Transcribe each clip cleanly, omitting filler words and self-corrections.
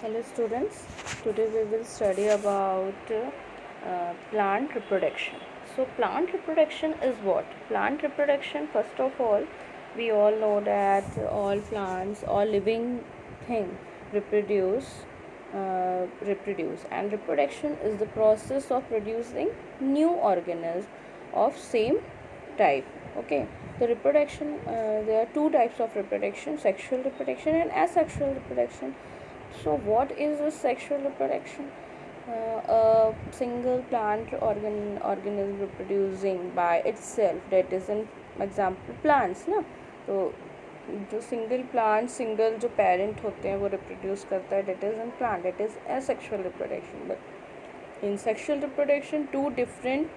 Hello students, today we will study about plant reproduction. So plant reproduction is what? Plant reproduction, first of all, we all know that all plants, all living thing reproduce, and reproduction is the process of producing new organisms of same type. Okay, the reproduction, there are two types of reproduction: sexual reproduction and asexual reproduction. So, what is a sexual reproduction? A single plant organism reproducing by itself, that is an example plants ना. तो जो single plant, single जो parent होते हैं वो reproduce करता है, that is in plant, that is asexual reproduction. But in sexual reproduction two different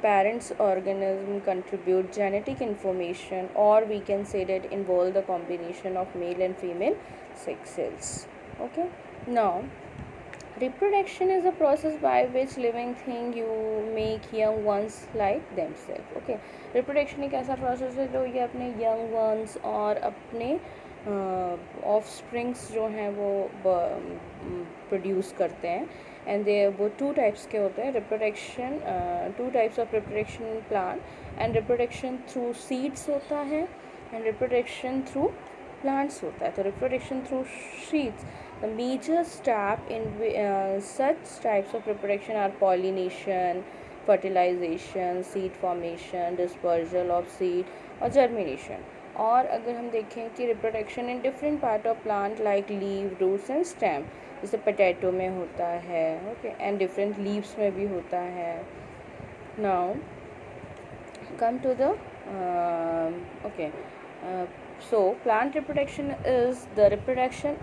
parents organism contribute genetic information, or we can say that involve the combination of male and female sex cells. Okay, now reproduction is a process by which living thing you make young ones like themselves. Okay, reproduction एक ऐसा process है जो ये अपने young ones और अपने offsprings जो हैं वो प्रोड्यूस करते हैं. एंड दे वो टू टाइप्स के होते हैं reproduction, two types of reproduction plant. And reproduction through seeds होता है एंड रिप्रोडक्शन थ्रू प्लांट्स होता है. तो reproduction through seeds, the major step in such types of reproduction are pollination, fertilization, seed formation, dispersal of seed और germination. और अगर हम देखें कि reproduction in different part of plant like leave, roots and stem, जैसे potato में होता है. ओके, एंड डिफरेंट लीव्स में भी होता है. Now come to the okay, so plant reproduction is the reproduction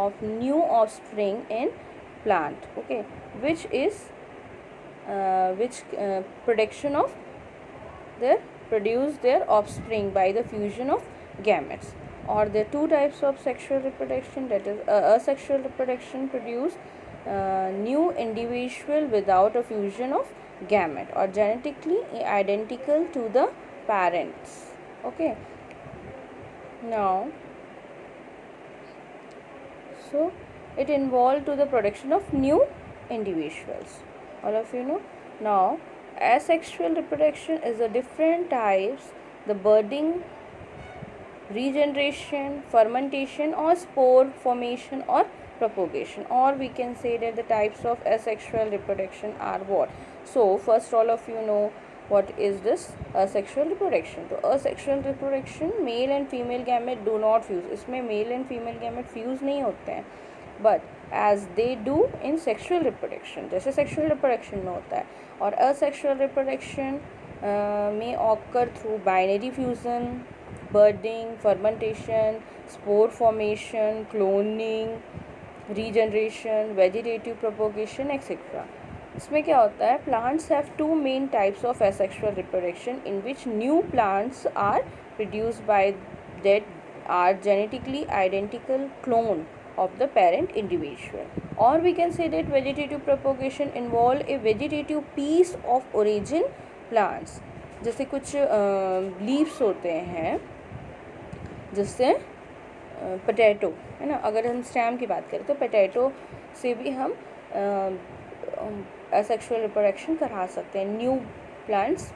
of new offspring in plant. Okay, which is production of their produce their offspring by the fusion of gametes. Or there are two types of sexual reproduction, that is asexual reproduction, produce new individual without a fusion of gamete or genetically identical to the parents. Okay, now so it involved to the production of new individuals, all of you know. Now asexual reproduction is a different types: the budding, regeneration, fermentation or spore formation or propagation. Or we can say that the types of asexual reproduction are what? So first, all of you know what is this asexual reproduction. So asexual reproduction, male and female gamete do not fuse. इसमें male and female gamete fuse नहीं होते हैं, but as they do in sexual reproduction, जैसे sexual reproduction में होता है. और asexual reproduction may occur through binary fusion, budding, fermentation, spore formation, cloning, regeneration, vegetative propagation, etc. इसमें क्या होता है? Plants have two main types of asexual reproduction in which new plants are produced by that are genetically identical clone of the parent individual. Or we can say that vegetative propagation involve a vegetative piece of origin plants. जैसे कुछ leaves होते हैं, जिससे potato है ना. अगर हम stem की बात करें तो पोटैटो से भी हम एसेक्सुअल रिप्रोडक्शन करा सकते हैं, न्यू प्लांट्स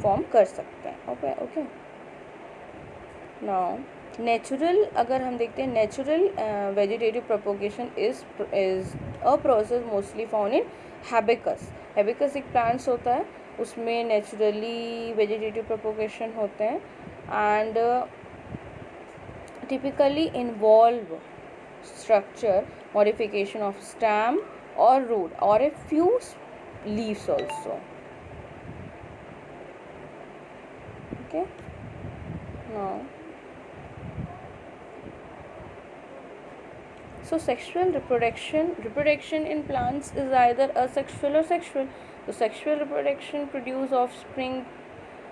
फॉर्म कर सकते हैं. ओके ओके, नाउ नेचुरल, अगर हम देखते हैं natural vegetative propagation is a process mostly found in hibiscus. Hibiscus एक प्लांट्स होता है, उसमें नेचुरली वेजिटेटिव प्रोपोगेशन होते हैं and typically involve structure modification of stem or root or a few leaves also. Okay, now so sexual reproduction in plants is either asexual or sexual. So sexual reproduction produce offspring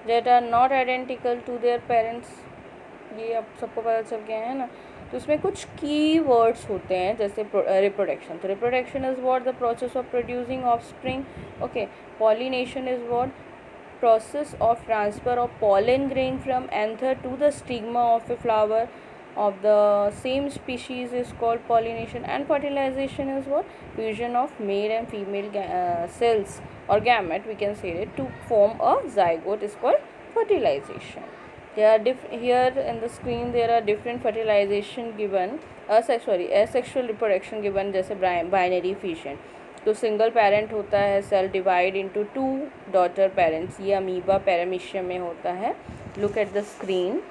that are not identical to their parents. ये अब सबको पता चल गया है ना. तो इसमें कुछ की वर्ड्स होते हैं, जैसे रिप्रोडक्शन. तो reproduction is what? The process of producing offspring. Okay, pollination is what? process of transfer of pollen grain from anther to the stigma of a flower. of the same species is called pollination, and fertilization is what? Fusion of male and female cells or gamete, we can say it, to form a zygote is called fertilization. There are here in the screen there are different fertilization given, asexual reproduction given, जैसे binary fission. तो single parent होता है, cell divide into 2 daughter parents, ये amoeba paramecium में होता है. Look at the screen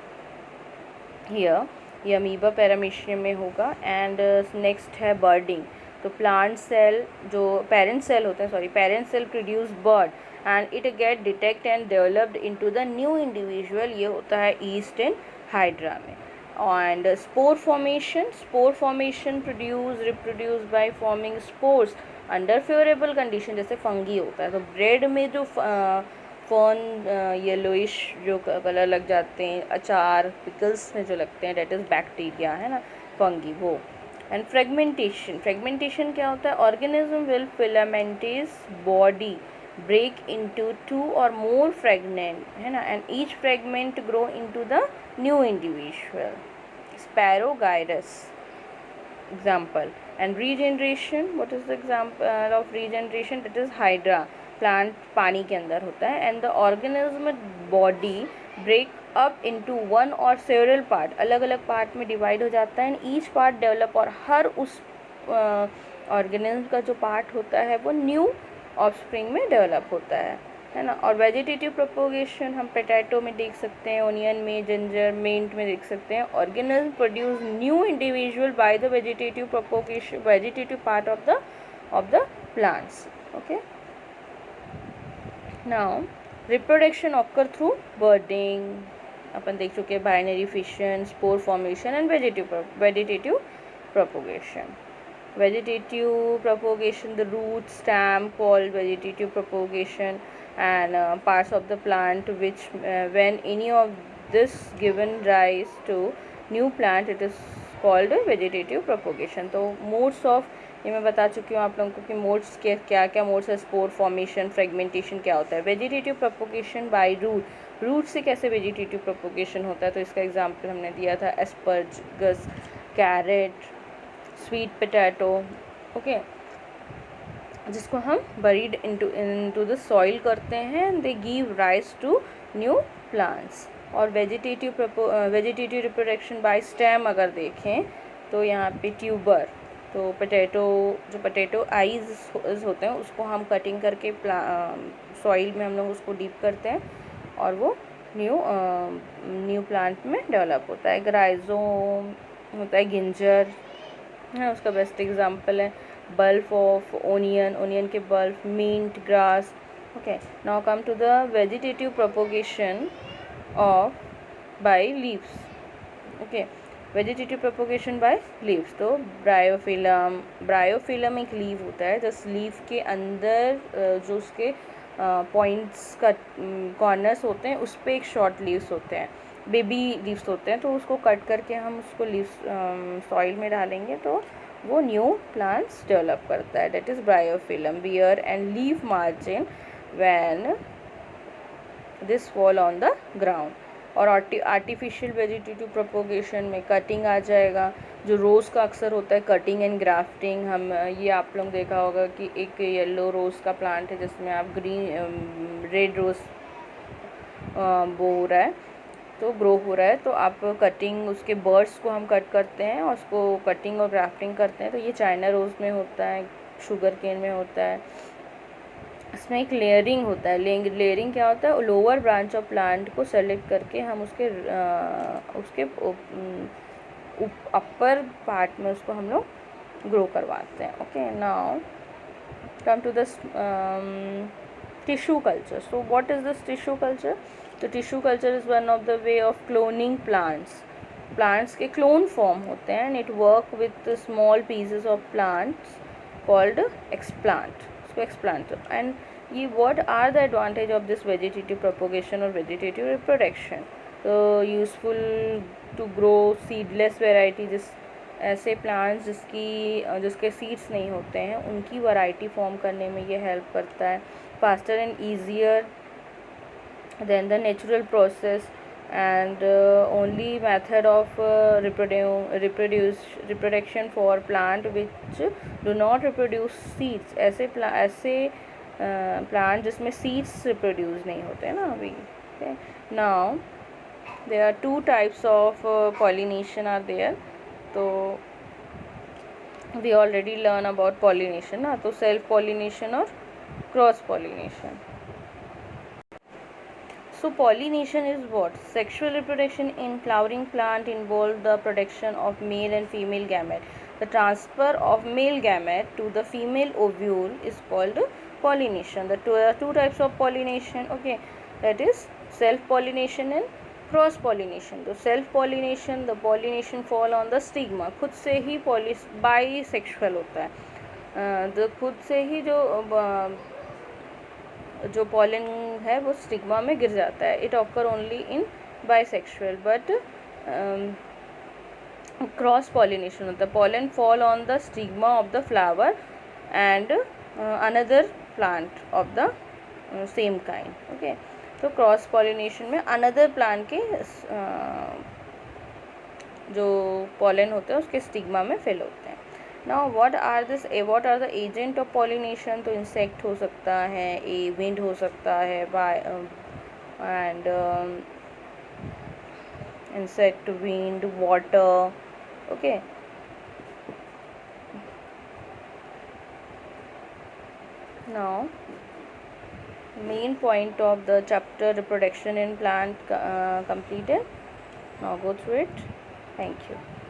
here, ये amoeba paramecium में होगा. एंड नेक्स्ट है बर्डिंग. तो प्लांट सेल जो पेरेंट सेल होते हैं, parent cell produce bud and it get detect and developed into the new individual, ये होता है ईस्ट एंड हाइड्रा में. And spore formation reproduce by forming spores under favourable condition, जैसे fungi होता है. तो ब्रेड में जो फर्न येलोइश जो कलर लग जाते हैं, अचार पिकल्स में जो लगते हैं, डेट इज़ बैक्टीरिया, है ना, फंगी वो. एंड फ्रेगमेंटेशन क्या होता है? Organism will filamentous body break into 2 और मोर फ्रेगमेंट, है ना, and each fragment grow into the new individual. Spirogyra example. And regeneration, what is the example of regeneration? That is hydra. Plant पानी के अंदर होता है. And the organism body break up into one और several part, अलग अलग part में divide हो जाता है. एंड ईच पार्ट डेवलप, और हर उस ऑर्गेनिज्म का जो पार्ट होता है वो न्यू ऑफस्प्रिंग में डेवलप होता है ना. और वेजिटेटिव प्रोपोगेशन हम पोटैटो में देख सकते हैं, ओनियन में, जिंजर, मिंट में देख सकते हैं. Organism produce new individual by the vegetative propagation, vegetative part of the plants. Okay, now reproduction occur through budding, अपन देख चुके हैं, binary fission, spore formation and vegetative propagation. Vegetative propagation, the root stem called vegetative propagation, and parts of the plant which when any of this given rise to new plant, it is called vegetative propagation. तो modes of, ये मैं बता चुकी हूँ आप लोगों को कि मोड्स के क्या क्या मोड्स है. स्पोर फॉर्मेशन, फ्रेगमेंटेशन क्या होता है. वेजिटेटिव प्रोपोगेशन बाय रूट से कैसे वेजिटेटिव प्रोपोगेशन होता है, तो इसका एग्जांपल हमने दिया था, asparagus, carrot, sweet potato, okay, जिसको हम बरीड इनटू द सॉइल करते हैं, they give rise to new plants. और वेजिटेटिव रिप्रोडक्शन बाय स्टेम अगर देखें तो यहाँ पे ट्यूबर, तो पोटैटो आइज होते हैं, उसको हम कटिंग करके सॉइल में हम लोग उसको डीप करते हैं और वो न्यू प्लांट में डेवलप होता है. राइजोम होता है, गिंजर है, उसका बेस्ट एग्जांपल है. बल्ब ऑफ ओनियन के bulb, mint, grass. Okay, now come to the vegetative propagation of by leaves. Okay, vegetative propagation by leaves. तो ब्रायोफिलम एक लीव होता है, जिस लीव के अंदर जो उसके पॉइंट्स का कॉर्नर्स होते हैं, उस पर एक शॉर्ट लीव्स होते हैं, बेबी लीव्स होते हैं. तो उसको कट करके हम उसको लीव्स सॉइल में डालेंगे तो वो न्यू प्लांट्स डेवलप करता है. That is bryophyllum. Bear and leaf margin when this fall on the ground. और आर्टिफिशियल वेजिटेटिव प्रोपोगेशन में कटिंग आ जाएगा. जो रोज़ का अक्सर होता है, कटिंग एंड ग्राफ्टिंग. हम ये आप लोग देखा होगा कि एक येलो रोज़ का प्लांट है जिसमें आप रेड रोज़ वो हो रहा है, तो ग्रो हो रहा है, तो आप कटिंग, उसके बर्ड्स को हम कट करते हैं और उसको कटिंग और ग्राफ्टिंग करते हैं. तो ये चाइना रोज़ में होता है, शुगर केन में होता है. इसमें एक लेयरिंग होता है. लेयरिंग क्या होता है? लोअर ब्रांच ऑफ प्लांट को सेलेक्ट करके हम उसके अपर पार्ट में उसको हम लोग ग्रो करवाते हैं. Okay, now come to this tissue culture. So what is this tissue culture? तो tissue culture is one of the way of cloning plants के क्लोन फॉर्म होते हैं. And it work with small pieces of plants called explant. And ये what are the advantage of this vegetative propagation और vegetative reproduction? तो useful to grow seedless variety, ऐसे plants जिसके seeds नहीं होते हैं, उनकी वैरायटी फॉर्म करने में ये हेल्प करता है. Faster and easier than the natural process and only method of reproduction for plant which do not reproduce seeds. ऐसे plant जिसमें seeds reproduce नहीं होते हैं ना अभी. Okay. Now there are two types of pollination are there. तो we already learn about pollination ना, तो self pollination और cross pollination. So pollination is what? Sexual reproduction in flowering plant involve the production of male and female gamete. The transfer of male gamete to the female ovule is called pollination. The two types of pollination, okay, that is self pollination and cross pollination. तो self pollination, the pollination fall on the stigma, खुद से ही by sexual होता है. तो खुद से ही जो pollen है वो स्टिग्मा में गिर जाता है. It occur only in bisexual. But cross pollination होता है. Pollen fall on the stigma of the flower and another plant of the same kind. Okay. तो क्रॉस पॉलिनेशन में अनदर प्लांट के जो पॉलन होते हैं उसके स्टिग्मा में फिल होते हैं. Now what are the agent of pollination. तो इंसेक्ट हो सकता है, विंड हो सकता है, and insect, wind, water. Okay. Now main point of the chapter reproduction in plant completed. Now go through it. Thank you.